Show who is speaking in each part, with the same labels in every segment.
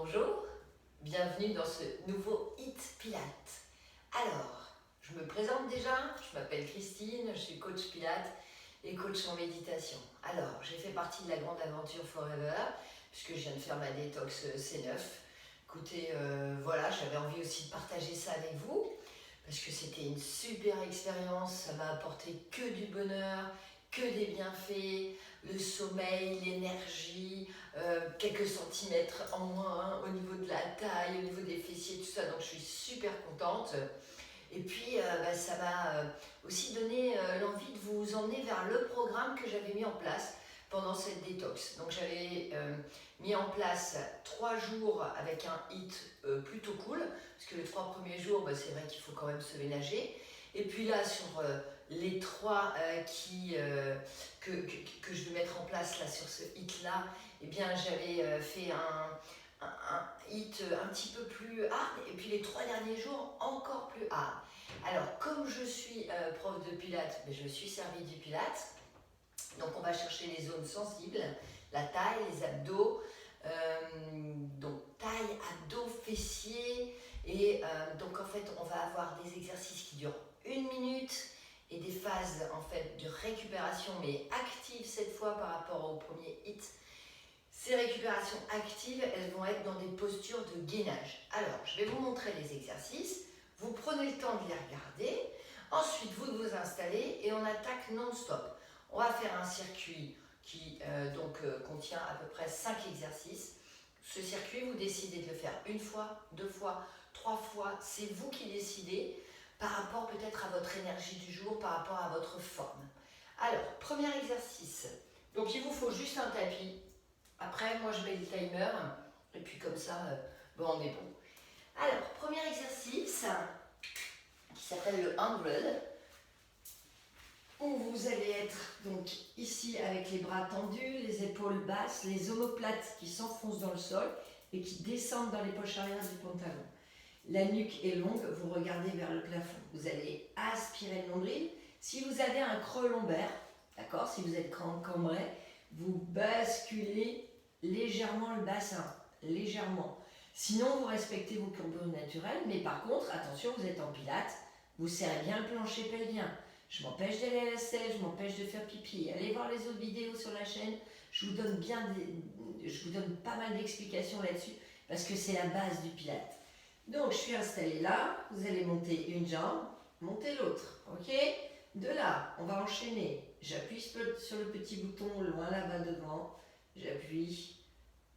Speaker 1: Bonjour, bienvenue dans ce nouveau Hit Pilates. Alors, je me présente déjà, je m'appelle Christine, je suis coach Pilates et coach en méditation. Alors, j'ai fait partie de la grande aventure Forever, puisque je viens de faire ma détox C9. Écoutez, voilà, j'avais envie aussi de partager ça avec vous, parce que c'était une super expérience, ça m'a apporté que du bonheur, que des bienfaits, le sommeil, l'énergie, quelques centimètres en moins au niveau de la taille, au niveau des fessiers, tout ça, donc je suis super contente. Et puis ça m'a aussi donné l'envie de vous emmener vers le programme que j'avais mis en place pendant cette détox. Donc j'avais mis en place 3 jours avec un hit plutôt cool, parce que les 3 premiers jours, c'est vrai qu'il faut quand même se ménager. Et puis là, sur les 3 que je vais mettre en place là, sur ce hit-là, eh bien j'avais fait un hit un petit peu plus hard, et puis les 3 derniers jours encore plus hard. Alors, comme je suis prof de Pilates, je me suis servi du Pilates. Donc, on va chercher les zones sensibles, la taille, les abdos. Donc, taille, abdos, fessiers. Et donc, en fait, on va avoir des exercices qui durent 1 minute et des phases en fait de récupération, mais actives cette fois par rapport au premier hit. Ces récupérations actives, elles vont être dans des postures de gainage. Alors, je vais vous montrer les exercices. Vous prenez le temps de les regarder. Ensuite, vous vous installez et on attaque non-stop. On va faire un circuit qui contient à peu près 5 exercices. Ce circuit, vous décidez de le faire 1 fois, 2 fois, 3 fois. C'est vous qui décidez par rapport peut-être à votre énergie du jour, par rapport à votre forme. Alors, premier exercice. Donc, il vous faut juste un tapis. Après, moi, je mets le timer. Et puis, comme ça, on est bon. Alors, premier exercice qui s'appelle le 100, où vous allez être donc ici avec les bras tendus, les épaules basses, les omoplates qui s'enfoncent dans le sol et qui descendent dans les poches arrière du pantalon. La nuque est longue, vous regardez vers le plafond. Vous allez aspirer le nombril. Si vous avez un creux lombaire, d'accord, si vous êtes cambré, vous basculez légèrement le bassin, légèrement. Sinon, vous respectez vos courbures naturelles, mais par contre, attention, vous êtes en pilates, vous serrez bien le plancher pelvien. Je m'empêche d'aller à la selle, je m'empêche de faire pipi. Allez voir les autres vidéos sur la chaîne, je vous donne pas mal d'explications là-dessus, parce que c'est la base du pilates. Donc, je suis installée là, vous allez monter une jambe, monter l'autre, ok? De là, on va enchaîner. J'appuie sur le petit bouton loin là-bas devant, j'appuie,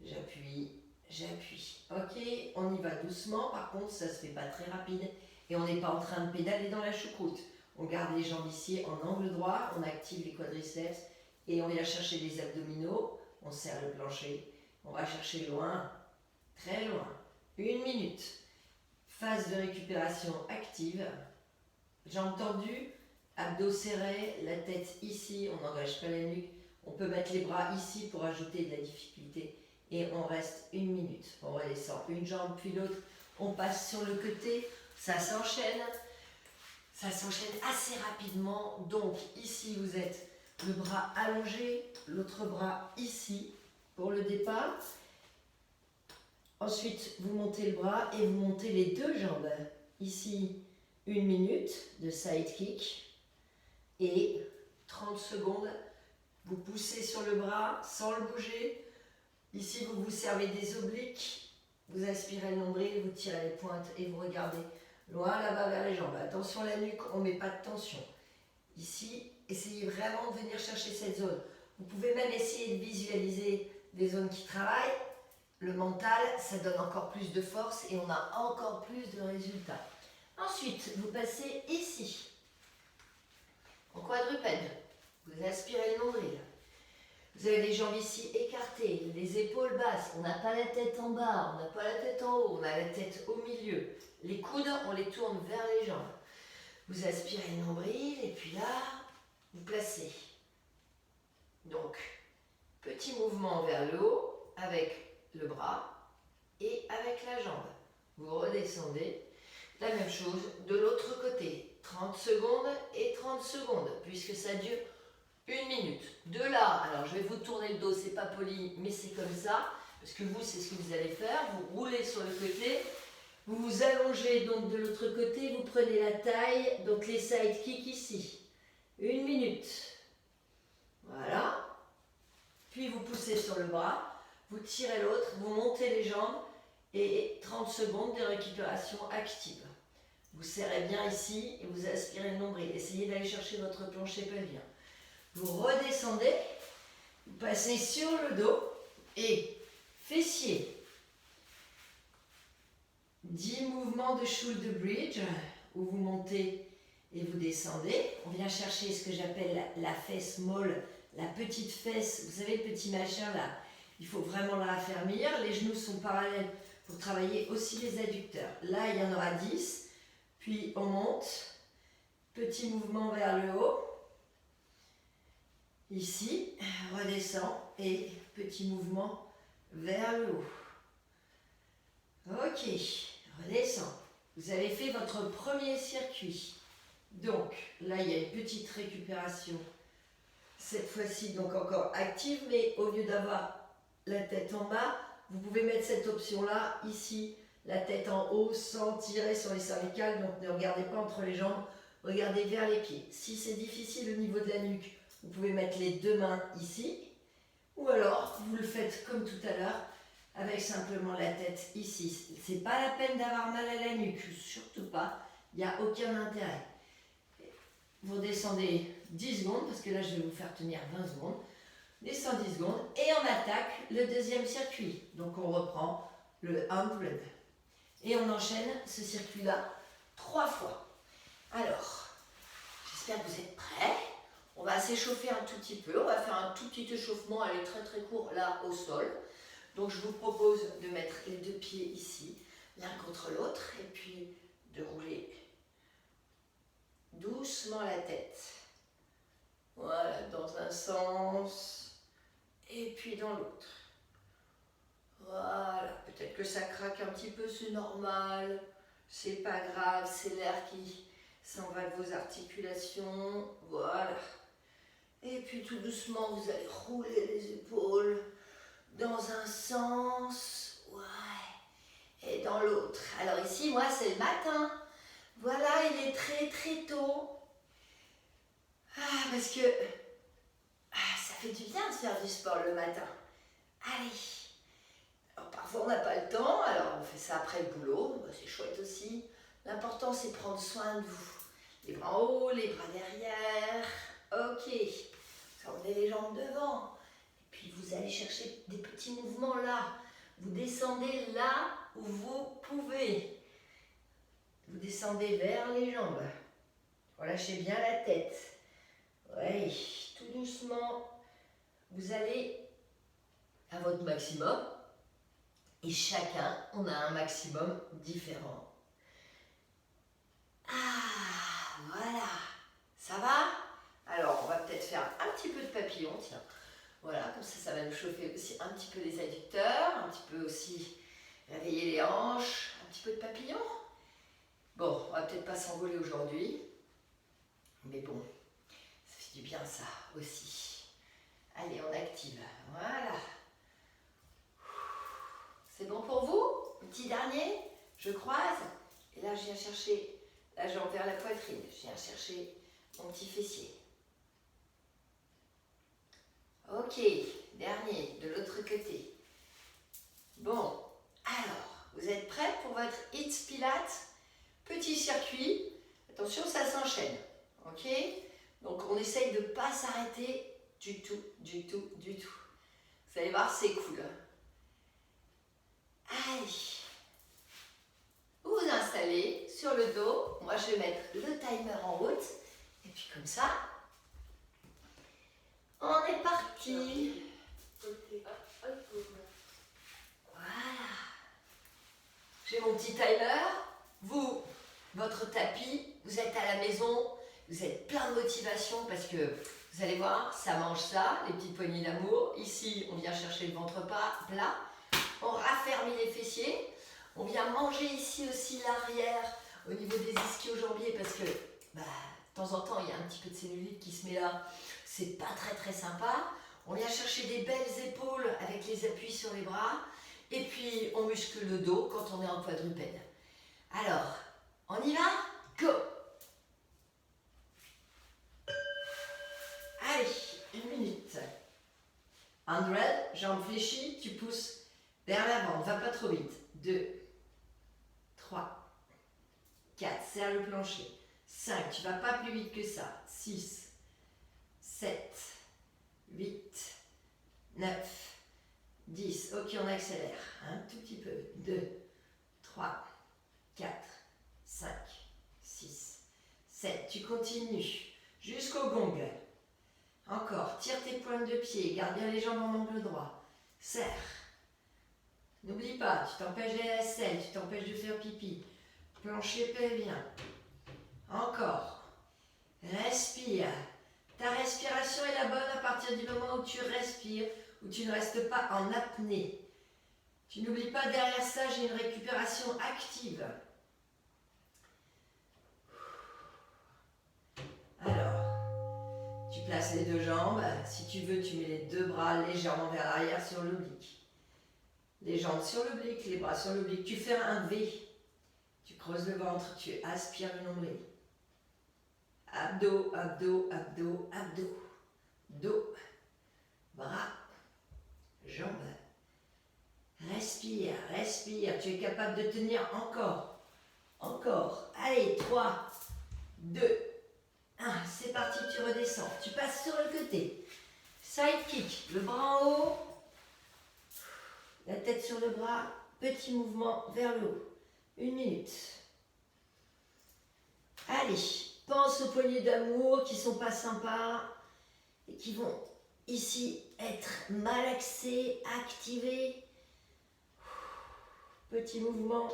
Speaker 1: j'appuie, j'appuie. Ok, on y va doucement, par contre ça se fait pas très rapide et on n'est pas en train de pédaler dans la choucroute. On garde les jambes ici en angle droit, on active les quadriceps et on vient chercher les abdominaux, on serre le plancher, on va chercher loin, très loin, 1 minute. Phase de récupération active, jambes tendues, abdos serrés, la tête ici, on n'engage pas la nuque, on peut mettre les bras ici pour ajouter de la difficulté. Et on reste 1 minute. On redescend une jambe puis l'autre. On passe sur le côté. Ça s'enchaîne assez rapidement. Donc ici vous êtes le bras allongé, l'autre bras ici pour le départ. Ensuite vous montez le bras et vous montez les 2 jambes. Ici 1 minute de side kick et 30 secondes. Vous poussez sur le bras sans le bouger. Ici, vous vous servez des obliques, vous aspirez le nombril, vous tirez les pointes et vous regardez loin là-bas vers les jambes. Attention à la nuque, on ne met pas de tension. Ici, essayez vraiment de venir chercher cette zone. Vous pouvez même essayer de visualiser des zones qui travaillent. Le mental, ça donne encore plus de force et on a encore plus de résultats. Ensuite, vous passez ici, en quadrupède. Vous aspirez le nombril. Vous avez les jambes ici écartées, les épaules basses, on n'a pas la tête en bas, on n'a pas la tête en haut, on a la tête au milieu. Les coudes, on les tourne vers les jambes. Vous aspirez le nombril et puis là, vous placez. Donc, petit mouvement vers le haut avec le bras et avec la jambe. Vous redescendez. La même chose de l'autre côté. 30 secondes et 30 secondes, puisque ça dure 1 minute. De là, alors je vais vous tourner le dos, c'est pas poli, mais c'est comme ça. parce que vous, c'est ce que vous allez faire. Vous roulez sur le côté, vous vous allongez donc de l'autre côté, vous prenez la taille, donc les side kicks ici. 1 minute. Voilà. Puis vous poussez sur le bras, vous tirez l'autre, vous montez les jambes et 30 secondes de récupération active. Vous serrez bien ici et vous aspirez le nombril. Essayez d'aller chercher votre plancher pelvien. Vous redescendez, vous passez sur le dos et fessier. 10 mouvements de shoulder bridge où vous montez et vous descendez. On vient chercher ce que j'appelle la fesse molle, la petite fesse. Vous savez, le petit machin là, il faut vraiment la raffermir. Les genoux sont parallèles pour travailler aussi les adducteurs. Là, il y en aura 10. Puis on monte, petit mouvement vers le haut, ici, redescend et petit mouvement vers le haut. Ok, redescend. Vous avez fait votre premier circuit. Donc là, il y a une petite récupération. Cette fois-ci, donc encore active, mais au lieu d'avoir la tête en bas, vous pouvez mettre cette option-là ici. La tête en haut sans tirer sur les cervicales, donc ne regardez pas entre les jambes, regardez vers les pieds. Si c'est difficile au niveau de la nuque, vous pouvez mettre les 2 mains ici, ou alors vous le faites comme tout à l'heure, avec simplement la tête ici. C'est pas la peine d'avoir mal à la nuque, surtout pas, il n'y a aucun intérêt. Vous descendez 10 secondes, parce que là je vais vous faire tenir 20 secondes, descend 10 secondes, et on attaque le deuxième circuit. Donc on reprend le 100. Et on enchaîne ce circuit-là 3 fois. Alors, j'espère que vous êtes prêts. On va s'échauffer un tout petit peu. On va faire un tout petit échauffement, allez, très très court, là, au sol. Donc, je vous propose de mettre les 2 pieds ici, l'un contre l'autre, et puis de rouler doucement la tête. Voilà, dans un sens, et puis dans l'autre. Voilà, peut-être que ça craque un petit peu, c'est normal, c'est pas grave, c'est l'air qui s'en va de vos articulations, voilà. Et puis tout doucement, vous allez rouler les épaules dans un sens, ouais, et dans l'autre. Alors ici, moi, c'est le matin, voilà, il est très très tôt. Parce que ça fait du bien de faire du sport le matin. Allez. Alors, parfois on n'a pas le temps, alors on fait ça après le boulot, c'est chouette aussi. L'important c'est de prendre soin de vous. Les bras en haut, les bras derrière, ok. Vous emmenez les jambes devant. Et puis vous allez chercher des petits mouvements là. Vous descendez là où vous pouvez. Vous descendez vers les jambes. Relâchez bien la tête. Oui, tout doucement. Vous allez à votre maximum. Et chacun, on a un maximum différent. Voilà. Ça va? Alors, on va peut-être faire un petit peu de papillon, tiens. Voilà, comme ça va nous chauffer aussi un petit peu les adducteurs, un petit peu aussi réveiller les hanches, un petit peu de papillon. Bon, on va peut-être pas s'envoler aujourd'hui, mais bon, ça fait du bien ça aussi. Allez, on active. Voilà. C'est bon pour vous? Petit dernier, je croise, et là je viens chercher la jambe vers la poitrine, je viens chercher mon petit fessier. Ok, dernier, de l'autre côté. Bon, alors, vous êtes prêts pour votre HIIT Pilates? Petit circuit, attention ça s'enchaîne, ok? Donc on essaye de ne pas s'arrêter du tout, du tout, du tout. Vous allez voir, c'est cool. Allez, vous vous installez sur le dos. Moi, je vais mettre le timer en route. Et puis comme ça, on est parti. Voilà. J'ai mon petit timer. Vous, votre tapis, vous êtes à la maison. Vous êtes plein de motivation parce que vous allez voir, ça mange ça, les petites poignées d'amour. Ici, on vient chercher le ventre plat. On raffermit les fessiers. On vient manger ici aussi l'arrière au niveau des ischio-jambiers parce que de temps en temps il y a un petit peu de cellulite qui se met là. C'est pas très très sympa. On vient chercher des belles épaules avec les appuis sur les bras. Et puis, on muscle le dos quand on est en quadrupède. Alors, on y va? Go! Allez, 1 minute. 100, jambes fléchies, tu pousses vers l'avant, ne va pas trop vite. 2, 3, 4, serre le plancher. 5, tu ne vas pas plus vite que ça. 6, 7, 8, 9, 10. Ok, on accélère un tout petit peu. 2, 3, 4, 5, 6, 7. Tu continues jusqu'au gong. Encore, tire tes pointes de pied, garde bien les jambes en angle droit. Serre. N'oublie pas, tu t'empêches d'aller à la selle, tu t'empêches de faire pipi. Plancher pelvien. Encore. Respire. Ta respiration est la bonne à partir du moment où tu respires, où tu ne restes pas en apnée. Tu n'oublies pas, derrière ça, j'ai une récupération active. Alors, tu places les deux jambes. Si tu veux, tu mets les deux bras légèrement vers l'arrière sur l'oblique. Les jambes sur l'oblique, les bras sur l'oblique. Tu fais un V. Tu creuses le ventre, tu aspires le nombril. Abdos, abdos, abdos, abdos. Dos, bras, jambes. Respire, respire. Tu es capable de tenir encore. Encore. Allez, 3, 2, 1. C'est parti, tu redescends. Tu passes sur le côté. Side kick. Le bras en haut. La tête sur le bras. Petit mouvement vers le haut. 1 minute. Allez, pense aux poignées d'amour qui ne sont pas sympas et qui vont ici être malaxées, activées. Petit mouvement.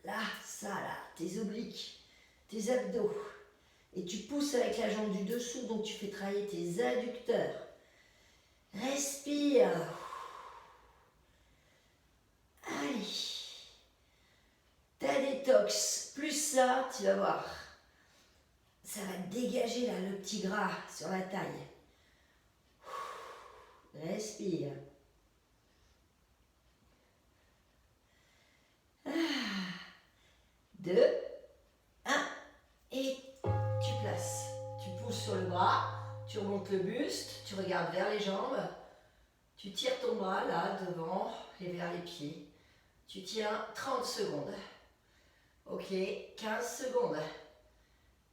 Speaker 1: Là, ça, là, tes obliques, tes abdos. Et tu pousses avec la jambe du dessous, donc tu fais travailler tes adducteurs. Respire. Allez. Ta détox, plus ça, tu vas voir. Ça va dégager là le petit gras sur la taille. Respire. 2, 1, et tu places. Tu pousses sur le bras, tu remontes le buste, tu regardes vers les jambes, tu tires ton bras là devant et vers les pieds. Tu tiens 30 secondes. Ok, 15 secondes.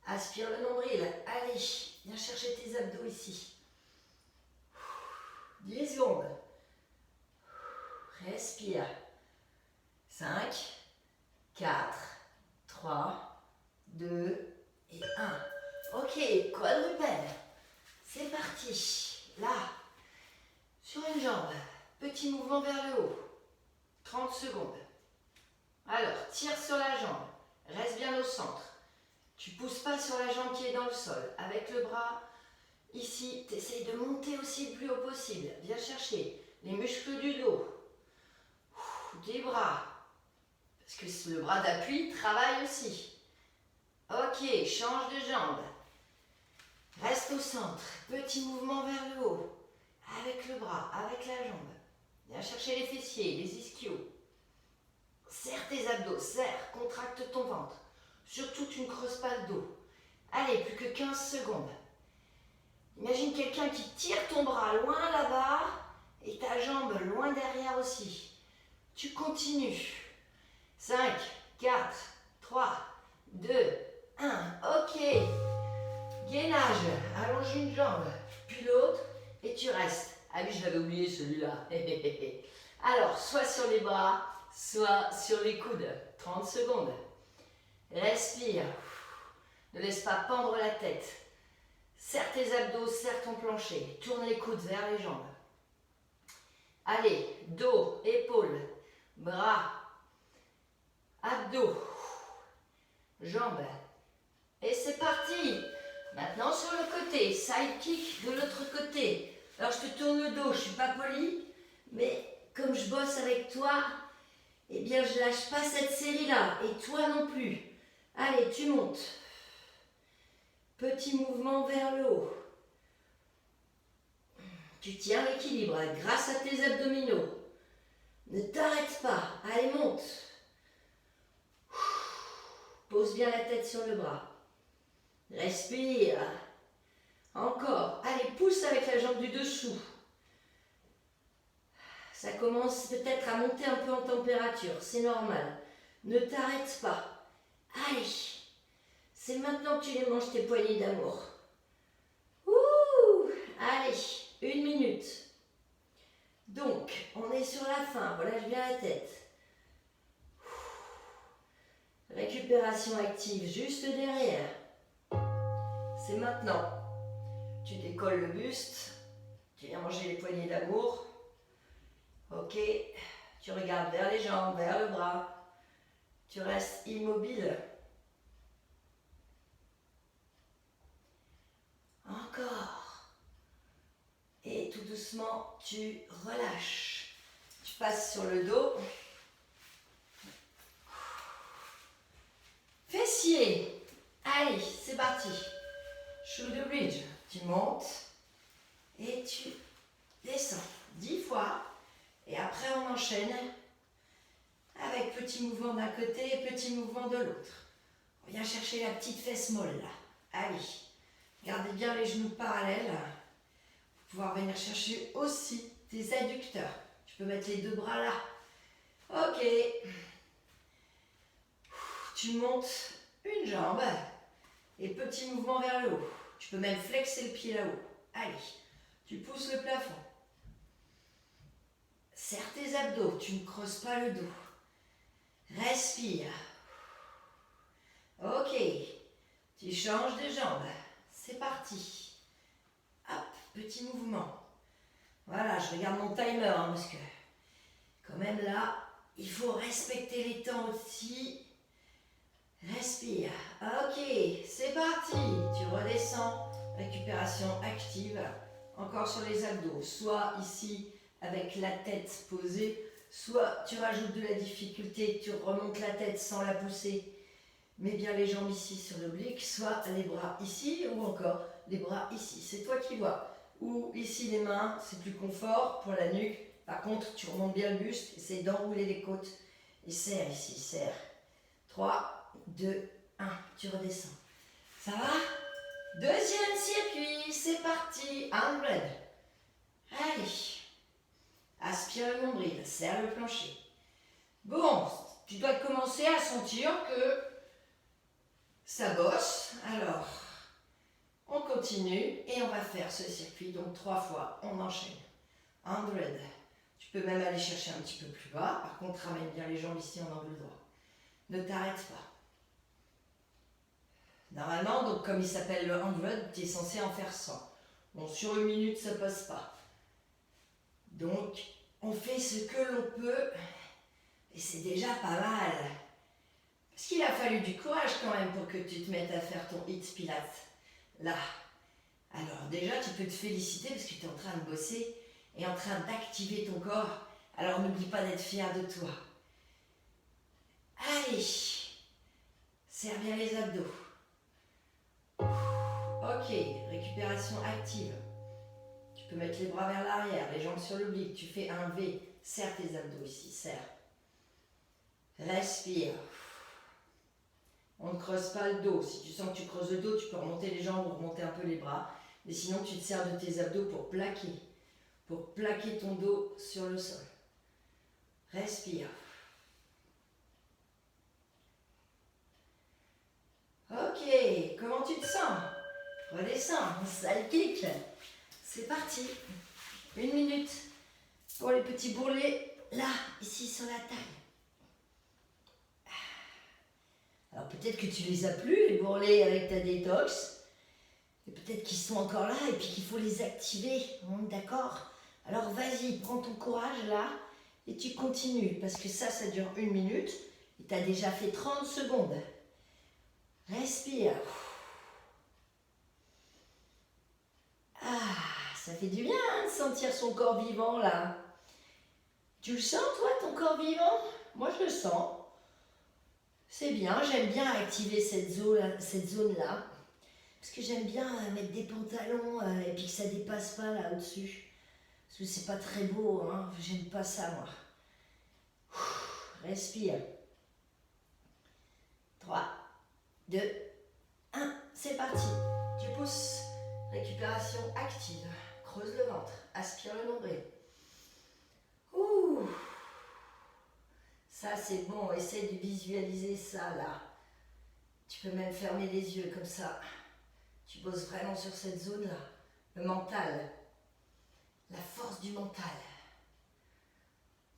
Speaker 1: Aspire le nombril. Allez, viens chercher tes abdos ici. 10 secondes. Respire. 5, 4, 3, 2 et 1. Ok, quadrupède. C'est parti. Là, sur une jambe. Petit mouvement vers le haut. 30 secondes. Alors, tire sur la jambe. Reste bien au centre. Tu ne pousses pas sur la jambe qui est dans le sol. Avec le bras, ici, tu essayes de monter aussi le plus haut possible. Viens chercher les muscles du dos. Des bras. Parce que le bras d'appui travaille aussi. Ok, change de jambe. Reste au centre. Petit mouvement vers le haut. Avec le bras, avec la jambe. Viens chercher les fessiers, les ischios. Serre tes abdos, serre, contracte ton ventre. Surtout, tu ne creuses pas le dos. Allez, plus que 15 secondes. Imagine quelqu'un qui tire ton bras loin là-bas et ta jambe loin derrière aussi. Tu continues. 5, 4, 3, 2, 1. Ok. Gainage. Allonge une jambe, puis l'autre, et tu restes. Ah oui, je l'avais oublié celui-là. Alors, soit sur les bras, soit sur les coudes. 30 secondes. Respire. Ne laisse pas pendre la tête. Serre tes abdos, serre ton plancher. Tourne les coudes vers les jambes. Allez, dos, épaules, bras, abdos, jambes. Et c'est parti. Maintenant sur le côté, side kick de l'autre côté. Alors je te tourne le dos, je ne suis pas polie, mais comme je bosse avec toi, eh bien je lâche pas cette série-là, et toi non plus. Allez, tu montes. Petit mouvement vers le haut. Tu tiens l'équilibre grâce à tes abdominaux. Ne t'arrête pas. Allez, monte. Pose bien la tête sur le bras. Respire. Encore. Allez, pousse avec la jambe du dessous. Ça commence peut-être à monter un peu en température. C'est normal. Ne t'arrête pas. Allez. C'est maintenant que tu les manges tes poignées d'amour. Ouh. Allez. 1 minute. Donc, on est sur la fin. Relâche bien la tête. Récupération active juste derrière. C'est maintenant. Tu décolles le buste. Tu viens manger les poignées d'amour. Ok. Tu regardes vers les jambes, vers le bras. Tu restes immobile. Encore. Et tout doucement, tu relâches. Tu passes sur le dos. Fessiers. Allez, c'est parti. Shoulder bridge. Tu montes et tu descends 10 fois. Et après, on enchaîne avec petit mouvement d'un côté et petit mouvement de l'autre. On vient chercher la petite fesse molle là. Allez. Gardez bien les genoux parallèles. Pour pouvoir venir chercher aussi tes adducteurs. Tu peux mettre les 2 bras là. Ok. Tu montes une jambe et petit mouvement vers le haut. Tu peux même flexer le pied là-haut. Allez, tu pousses le plafond. Serre tes abdos, tu ne creuses pas le dos. Respire. Ok, tu changes de jambe. C'est parti. Hop, petit mouvement. Voilà, je regarde mon timer parce que quand même là, il faut respecter les temps aussi. Respire. Ok, c'est parti. Tu redescends. Récupération active. Encore sur les abdos. Soit ici avec la tête posée, soit tu rajoutes de la difficulté, tu remontes la tête sans la pousser. Mets bien les jambes ici sur l'oblique, soit les bras ici ou encore les bras ici. C'est toi qui vois. Ou ici les mains, c'est plus confort pour la nuque. Par contre, tu remontes bien le buste, essaye d'enrouler les côtes. Et serre ici, serre. 3, 2, 1, tu redescends. Ça va? Deuxième circuit, c'est parti. 100. Allez. Aspire le nombril, serre le plancher. Bon, tu dois commencer à sentir que ça bosse. Alors, on continue et on va faire ce circuit. Donc 3 fois, on enchaîne. 100. Tu peux même aller chercher un petit peu plus bas. Par contre, ramène bien les jambes ici en angle droit. Ne t'arrête pas. Normalement, donc comme il s'appelle le 100, tu es censé en faire 100. Bon, sur 1 minute, ça passe pas. Donc, on fait ce que l'on peut. Et c'est déjà pas mal. Parce qu'il a fallu du courage quand même pour que tu te mettes à faire ton HIIT Pilates. Là. Alors déjà, tu peux te féliciter parce que tu es en train de bosser et en train d'activer ton corps. Alors n'oublie pas d'être fier de toi. Allez. Serre bien les abdos. Ok, récupération active. Tu peux mettre les bras vers l'arrière, les jambes sur l'oblique. Tu fais un V. Serre tes abdos ici, serre. Respire. On ne creuse pas le dos. Si tu sens que tu creuses le dos, tu peux remonter les jambes ou remonter un peu les bras. Mais sinon, tu te sers de tes abdos pour plaquer. Pour plaquer ton dos sur le sol. Respire. Ok, comment tu te sens? Redescends, sale kick. C'est parti. 1 minute pour les petits bourrelets, là, ici sur la taille. Alors peut-être que tu les as plus, les bourrelets avec ta détox. Et peut-être qu'ils sont encore là et puis qu'il faut les activer. D'accord? Alors vas-y, prends ton courage là et tu continues. Parce que ça dure 1 minute. Et tu as déjà fait 30 secondes. Respire. Ah, ça fait du bien de sentir son corps vivant là. Tu le sens toi, ton corps vivant? Moi je le sens. C'est bien, j'aime bien activer cette zone-là. Parce que j'aime bien mettre des pantalons et puis que ça dépasse pas là au-dessus. Parce que c'est pas très beau, hein. J'aime pas ça, moi. Respire. 3, 2, 1, c'est parti. Tu pousses. Récupération active. Creuse le ventre. Aspire le nombril. Ouh. Ça, c'est bon. Essaye de visualiser ça, là. Tu peux même fermer les yeux comme ça. Tu bosses vraiment sur cette zone-là. Le mental. La force du mental.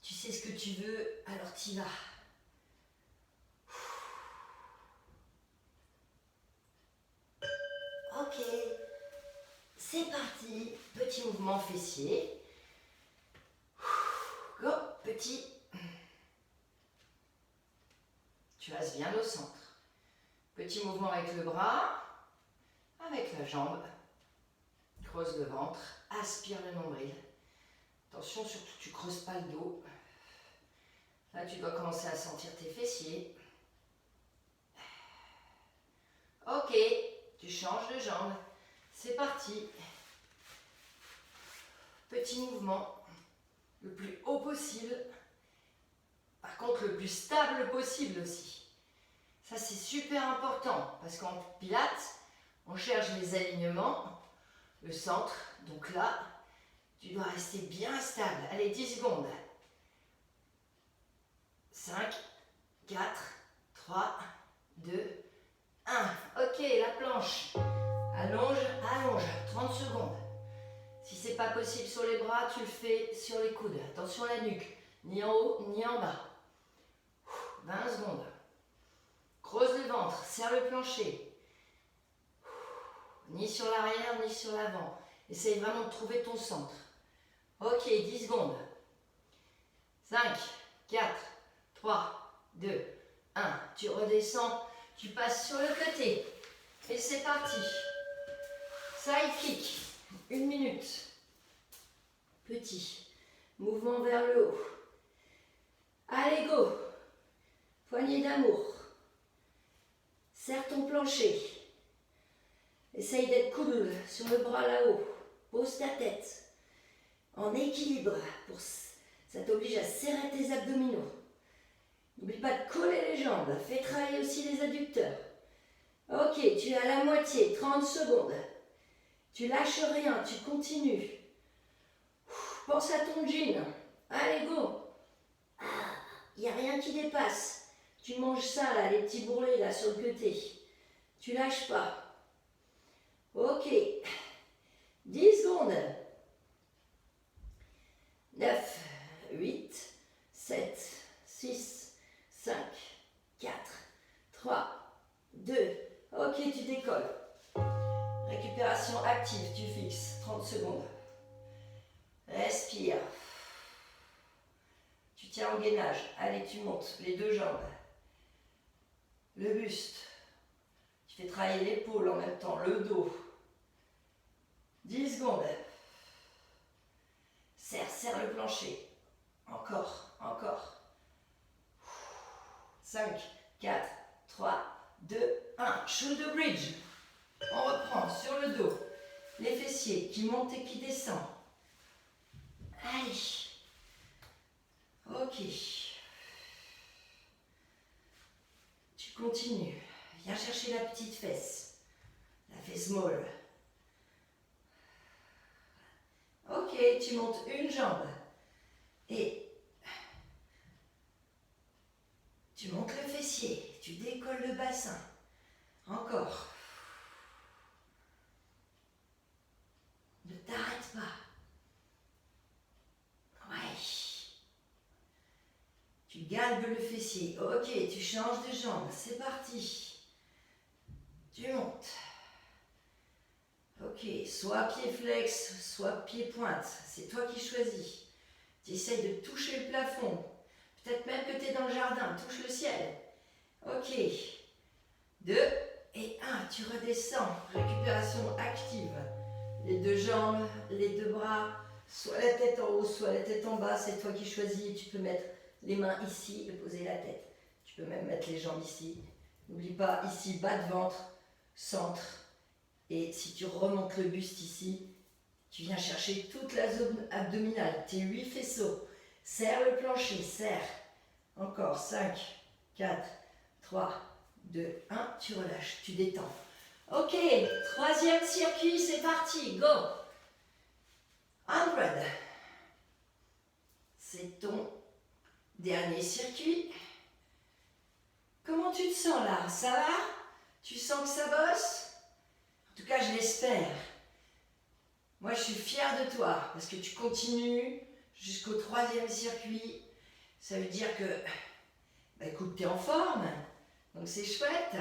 Speaker 1: Tu sais ce que tu veux, alors t'y vas. Ok. C'est parti. Petit mouvement fessier. Go, petit. Tu restes bien au centre. Petit mouvement avec le bras, avec la jambe. Creuse le ventre, aspire le nombril. Attention, surtout tu ne creuses pas le dos. Là, tu dois commencer à sentir tes fessiers. Ok, tu changes de jambe. C'est parti. Petit mouvement, le plus haut possible. Par contre, le plus stable possible aussi. Ça, c'est super important parce qu'en pilates, on cherche les alignements, le centre. Donc là, tu dois rester bien stable. Allez, 10 secondes. 5, 4, 3, 2, 1. Ok, la planche. Allonge, allonge. 30 secondes. Si c'est pas possible sur les bras, tu le fais sur les coudes. Attention à la nuque. Ni en haut, ni en bas. 20 secondes. Creuse le ventre, serre le plancher. Ni sur l'arrière, ni sur l'avant. Essaye vraiment de trouver ton centre. Ok, 10 secondes. 5, 4, 3, 2, 1. Tu redescends, tu passes sur le côté. Et c'est parti. Side kick. 1 minute. Petit. Mouvement vers le haut. Allez, go. Poignée d'amour. Serre ton plancher. Essaye d'être cool sur le bras là-haut. Pose ta tête. En équilibre. Ça t'oblige à serrer tes abdominaux. N'oublie pas de coller les jambes. Fais travailler aussi les adducteurs. Ok, tu es à la moitié. 30 secondes. Tu lâches rien. Tu continues. Pense à ton jean. Allez, go. Il n'y a rien qui dépasse. Tu manges ça, là, les petits bourrelets, là, sur le côté. Tu lâches pas. Ok. 10 secondes. 9, 8, 7, 6, 5, 4, 3, 2. Ok, tu décolles. Récupération active, tu fixes. 30 secondes. Respire. Tu tiens au gainage. Allez, tu montes les deux jambes. Le buste. Tu fais travailler l'épaule en même temps, le dos. 10 secondes. Serre le plancher. Encore, encore. 5, 4, 3, 2, 1. Shoulder bridge. On reprend sur le dos. Les fessiers qui montent et qui descendent. Allez. Ok. Tu continues. Viens chercher la petite fesse. La fesse molle. Ok, tu montes une jambe. Et tu montes le fessier. Tu décolles le bassin. Encore. Ne t'arrête pas. Ouais. Tu galbes le fessier. Ok, tu changes de jambe. C'est parti. Tu montes. Ok, soit pied flex, soit pied pointe. C'est toi qui choisis. Tu essayes de toucher le plafond. Peut-être même que tu es dans le jardin. Touche le ciel. Ok. 2 et 1. Tu redescends. Récupération active. Les deux jambes, les deux bras. Soit la tête en haut, soit la tête en bas. C'est toi qui choisis. Tu peux mettre les mains ici et poser la tête. Tu peux même mettre les jambes ici. N'oublie pas, ici, bas de ventre, centre. Et si tu remontes le buste ici, Tu viens chercher toute la zone abdominale, tes 8 faisceaux. Serre le plancher, serre. Encore 5, 4, 3, 2, 1. Tu relâches, tu détends. Ok, troisième circuit, c'est parti, go. 100. C'est ton dernier circuit. Comment tu te sens là? Ça va? Tu sens que ça bosse? En tout cas, je l'espère. Moi, je suis fière de toi parce que tu continues jusqu'au troisième circuit. Ça veut dire que, écoute, tu es en forme. Donc, c'est chouette.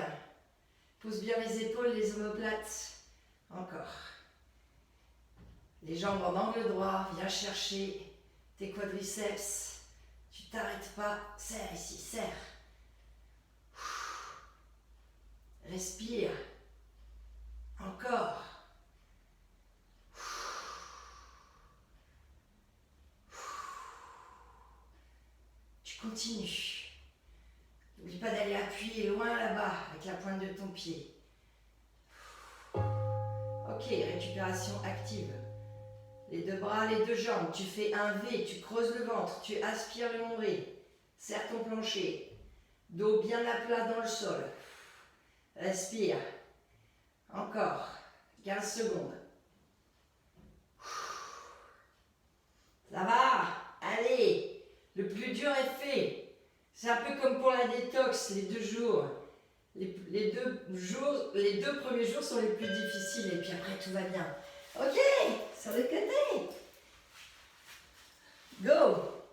Speaker 1: Pose bien les épaules, les omoplates. Encore. Les jambes en angle droit. Viens chercher tes quadriceps. Tu t'arrêtes pas. Serre ici, serre. Respire. Encore. Tu continues. N'oublie pas d'aller appuyer loin là-bas avec la pointe de ton pied. Ok, récupération active. Les deux bras, les deux jambes. Tu fais un V, tu creuses le ventre, tu aspires le nombril. Serre ton plancher. Dos bien à plat dans le sol. Respire. Encore. 15 secondes. Ça va? Allez. Le plus dur est fait. C'est un peu comme pour la détox, les 2 jours. Les deux premiers jours sont les plus difficiles et puis après tout va bien. Ok, sur le côté. Go.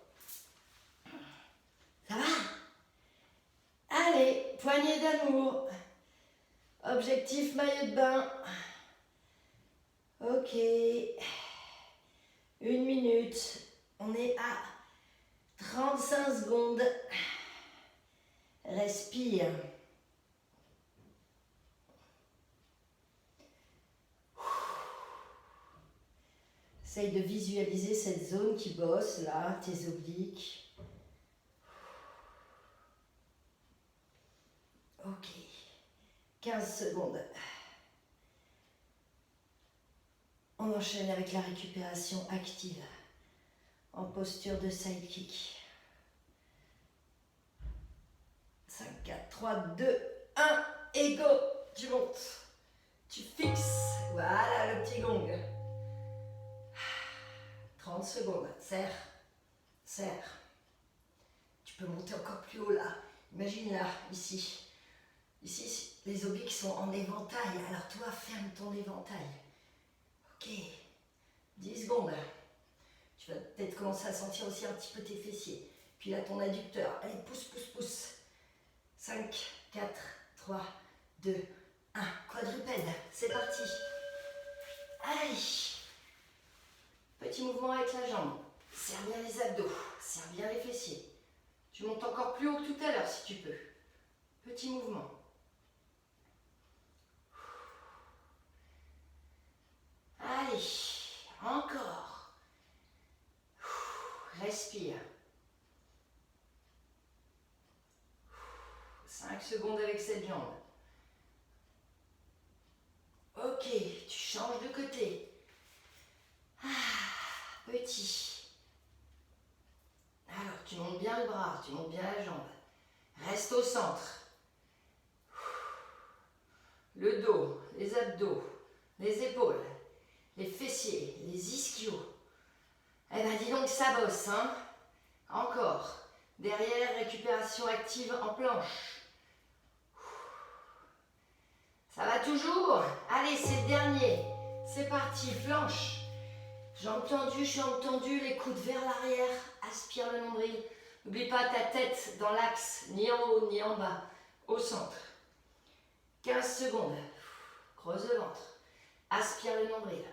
Speaker 1: Ça va? Allez, poignée d'amour. Objectif maillot de bain. Ok. 1 minute. On est à 35 secondes. Respire. Essaye de visualiser cette zone qui bosse là, tes obliques. Ok. 15 secondes. On enchaîne avec la récupération active en posture de sidekick. 5, 4, 3, 2, 1 et go. Tu montes. Tu fixes. Voilà le petit gong. 30 secondes. Serre. Serre. Tu peux monter encore plus haut là. Imagine là, ici. Ici, les obliques sont en éventail. Alors toi, ferme ton éventail. Ok. 10 secondes. Tu vas peut-être commencer à sentir aussi un petit peu tes fessiers. Puis là, ton adducteur. Allez, pousse, pousse, pousse. 5, 4, 3, 2, 1. Quadrupède. C'est parti. Allez. Petit mouvement avec la jambe. Serre bien les abdos. Serre bien les fessiers. Tu montes encore plus haut que tout à l'heure si tu peux. Petit mouvement. Allez. Encore. Respire. 5 secondes avec cette jambe. Ok, tu changes de côté. Petit. Alors, tu montes bien le bras, tu montes bien la jambe. Reste au centre. Le dos, les abdos, les épaules, les fessiers, les ischios. Eh ben, dis donc, ça bosse, hein? Encore. Derrière, récupération active en planche. Ça va toujours? Allez, c'est le dernier. C'est parti, planche. Jambes tendues, jambes tendues, les coudes vers l'arrière. Aspire le nombril. N'oublie pas ta tête dans l'axe, ni en haut, ni en bas. Au centre. 15 secondes. Creuse le ventre. Aspire le nombril.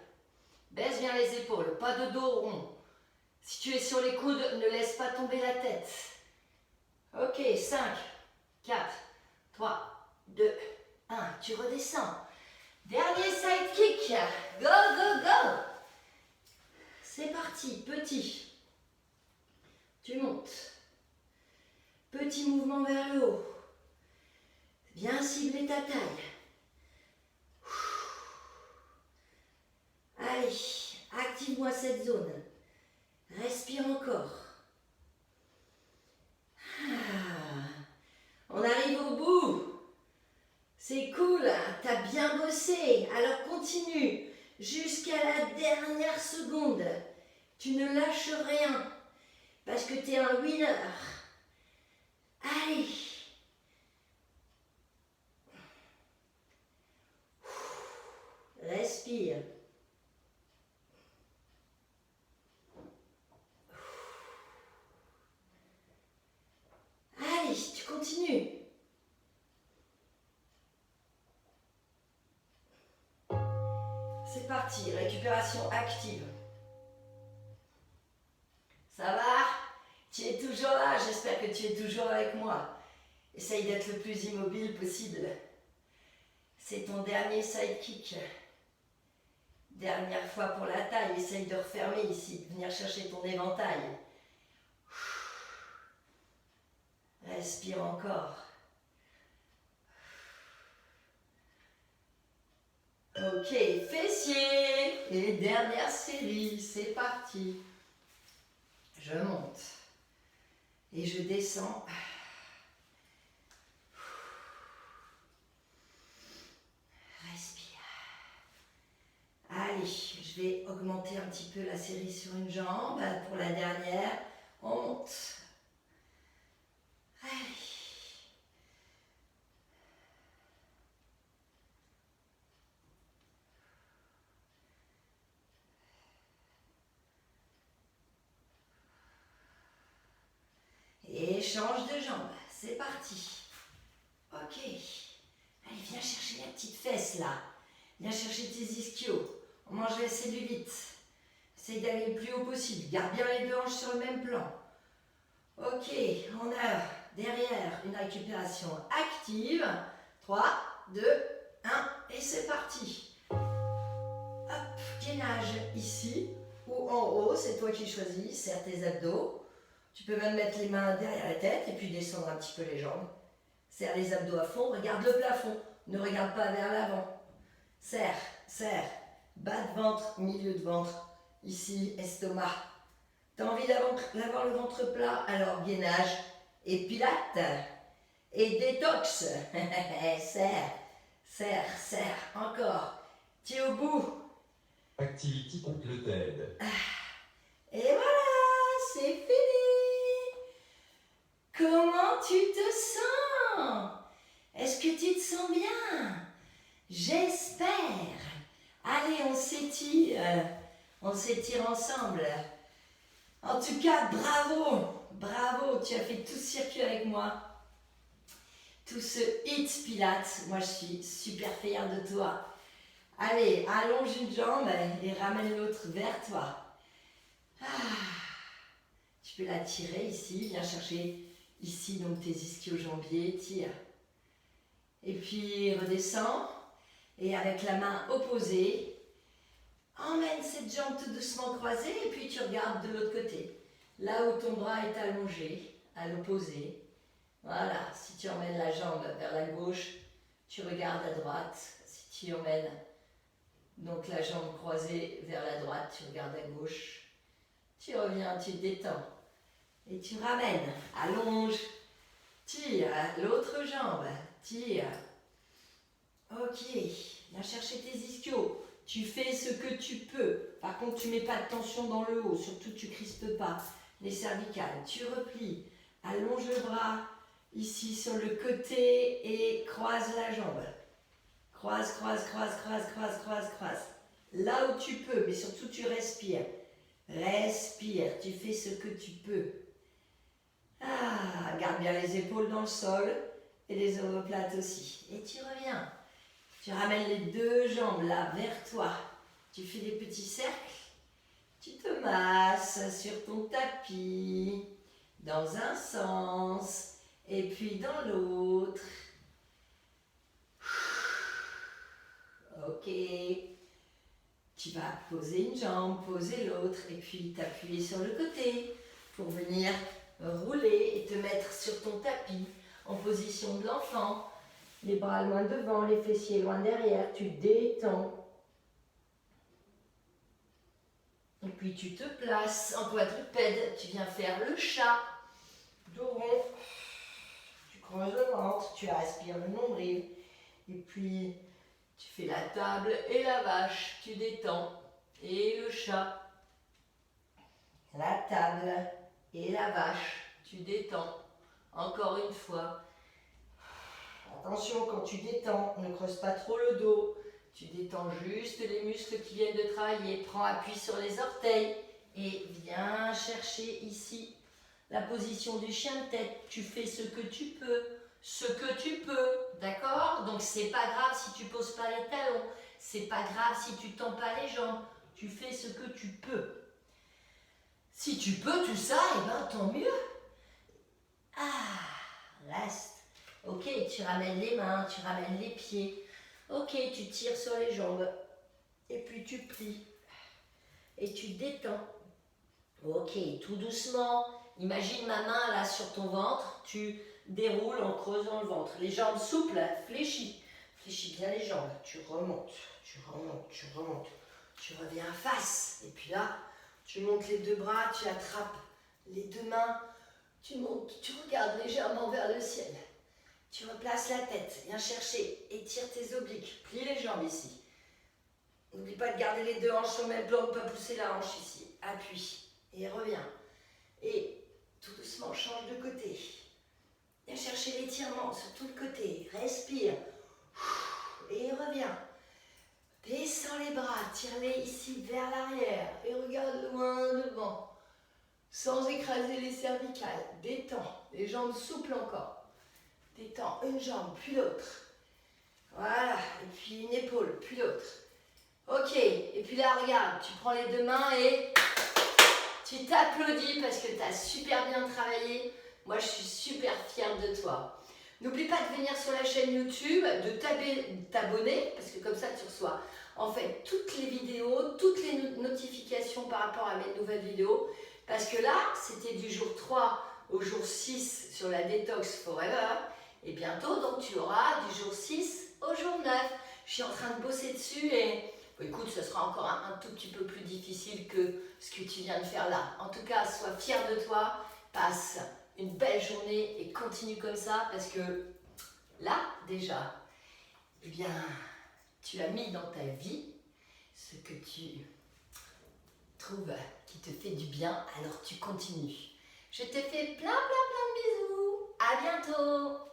Speaker 1: Baisse bien les épaules, pas de dos rond. Si tu es sur les coudes, ne laisse pas tomber la tête. Ok, 5, 4, 3, 2, 1. Tu redescends. Dernier side kick. Go, go, go. C'est parti, petit. Tu montes. Petit mouvement vers le haut. Bien cibler ta taille. Allez, correspond à cette zone. Respire encore. On arrive au bout. C'est cool, t'as bien bossé. Alors continue jusqu'à la dernière seconde. Tu ne lâches rien parce que t'es un winner. Allez. Respire. Allez, tu continues. C'est parti, récupération active. Ça va? Tu es toujours là, j'espère que tu es toujours avec moi. Essaye d'être le plus immobile possible. C'est ton dernier sidekick. Dernière fois pour la taille, essaye de refermer ici, de venir chercher ton éventail. Respire encore. Ok, fessiers. Et dernière série, c'est parti. Je monte. Et je descends. Respire. Allez, je vais augmenter un petit peu la série sur une jambe. Pour la dernière, on monte. Allez. Et change de jambe. C'est parti. Ok. Allez, viens chercher la petite fesse là. Viens chercher tes ischios. On mange la cellulite. Essaye d'aller le plus haut possible. Garde bien les deux hanches sur le même plan. Ok, on a derrière une récupération active. 3, 2, 1 et c'est parti. Hop, gainage ici ou en haut, c'est toi qui choisis. Serre tes abdos. Tu peux même mettre les mains derrière la tête et puis descendre un petit peu les jambes. Serre les abdos à fond, regarde le plafond. Ne regarde pas vers l'avant. Serre, serre. Bas de ventre, milieu de ventre. Ici, estomac. T'as envie d'avoir le ventre plat, alors gainage et pilates et détox. Serre, serre, serre, encore. Tu es au bout.
Speaker 2: Activity completed.
Speaker 1: Et voilà, c'est fini. Comment tu te sens? Est-ce que tu te sens bien? J'espère. Allez, on s'étire ensemble. En tout cas, bravo, bravo, tu as fait tout ce circuit avec moi. Tout ce hit pilates, moi je suis super fière de toi. Allez, allonge une jambe et ramène l'autre vers toi. Tu peux la tirer ici, viens chercher ici donc tes ischio-jambiers, tire. Et puis redescends et avec la main opposée, emmène cette jambe tout doucement croisée et puis tu regardes de l'autre côté. Là où ton bras est allongé, à l'opposé. Voilà, si tu emmènes la jambe vers la gauche, tu regardes à droite. Si tu emmènes donc la jambe croisée vers la droite, tu regardes à gauche. Tu reviens, tu te détends. Et tu ramènes, allonge, tire, l'autre jambe, tire. Ok, viens chercher tes ischios. Tu fais ce que tu peux. Par contre, tu ne mets pas de tension dans le haut. Surtout, tu ne crispes pas les cervicales. Tu replies. Allonge le bras ici sur le côté et croise la jambe. Croise, croise, croise, croise, croise, croise, croise. Là où tu peux, mais surtout tu respires. Respire, tu fais ce que tu peux. Garde bien les épaules dans le sol et les omoplates aussi. Et tu reviens. Tu ramènes les deux jambes là vers toi. Tu fais des petits cercles. Tu te masses sur ton tapis dans un sens et puis dans l'autre. Ok. Tu vas poser une jambe, poser l'autre et puis t'appuyer sur le côté pour venir rouler et te mettre sur ton tapis en position de l'enfant. Les bras loin devant, les fessiers loin derrière, tu détends. Et puis tu te places en quadrupède. Tu viens faire le chat. Dos rond. Tu creuses le ventre, tu respires le nombril. Et puis, tu fais la table et la vache. Tu détends. Et le chat. La table et la vache. Tu détends. Encore une fois. Attention, quand tu détends, ne creuse pas trop le dos. Tu détends juste les muscles qui viennent de travailler. Prends appui sur les orteils et viens chercher ici la position du chien de tête. Tu fais ce que tu peux. Ce que tu peux. D'accord? Donc c'est pas grave si tu poses pas les talons. C'est pas grave si tu tends pas les jambes. Tu fais ce que tu peux. Si tu peux tout ça, eh ben tant mieux. Reste. Ok, tu ramènes les mains, tu ramènes les pieds. Ok, tu tires sur les jambes. Et puis tu plies. Et tu détends. Ok, tout doucement. Imagine ma main là sur ton ventre. Tu déroules en creusant le ventre. Les jambes souples, fléchis. Fléchis bien les jambes. Tu remontes, tu remontes, tu remontes. Tu reviens face. Et puis là, tu montes les deux bras, tu attrapes les deux mains. Tu montes, tu regardes légèrement vers le ciel. Tu replaces la tête, viens chercher, étire tes obliques, plie les jambes ici. N'oublie pas de garder les deux hanches sur le même plan, de ne pas pousser la hanche ici. Appuie et reviens. Et tout doucement, change de côté. Viens chercher l'étirement sur tout le côté. Respire. Et reviens. Descends les bras, tire-les ici vers l'arrière. Et regarde loin devant. Sans écraser les cervicales. Détends, les jambes souples encore. Détends une jambe, puis l'autre. Voilà, et puis une épaule, puis l'autre. Ok, et puis là, regarde, tu prends les deux mains et tu t'applaudis parce que tu as super bien travaillé. Moi, je suis super fière de toi. N'oublie pas de venir sur la chaîne YouTube, de t'abonner, parce que comme ça, tu reçois en fait toutes les vidéos, toutes les notifications par rapport à mes nouvelles vidéos. Parce que là, c'était du jour 3 au jour 6 sur la Detox Forever. Et bientôt, donc, tu auras du jour 6 au jour 9. Je suis en train de bosser dessus et bon, écoute, ce sera encore un tout petit peu plus difficile que ce que tu viens de faire là. En tout cas, sois fier de toi, passe une belle journée et continue comme ça parce que là, déjà, eh bien, tu as mis dans ta vie ce que tu trouves qui te fait du bien, alors tu continues. Je te fais plein de bisous. À bientôt.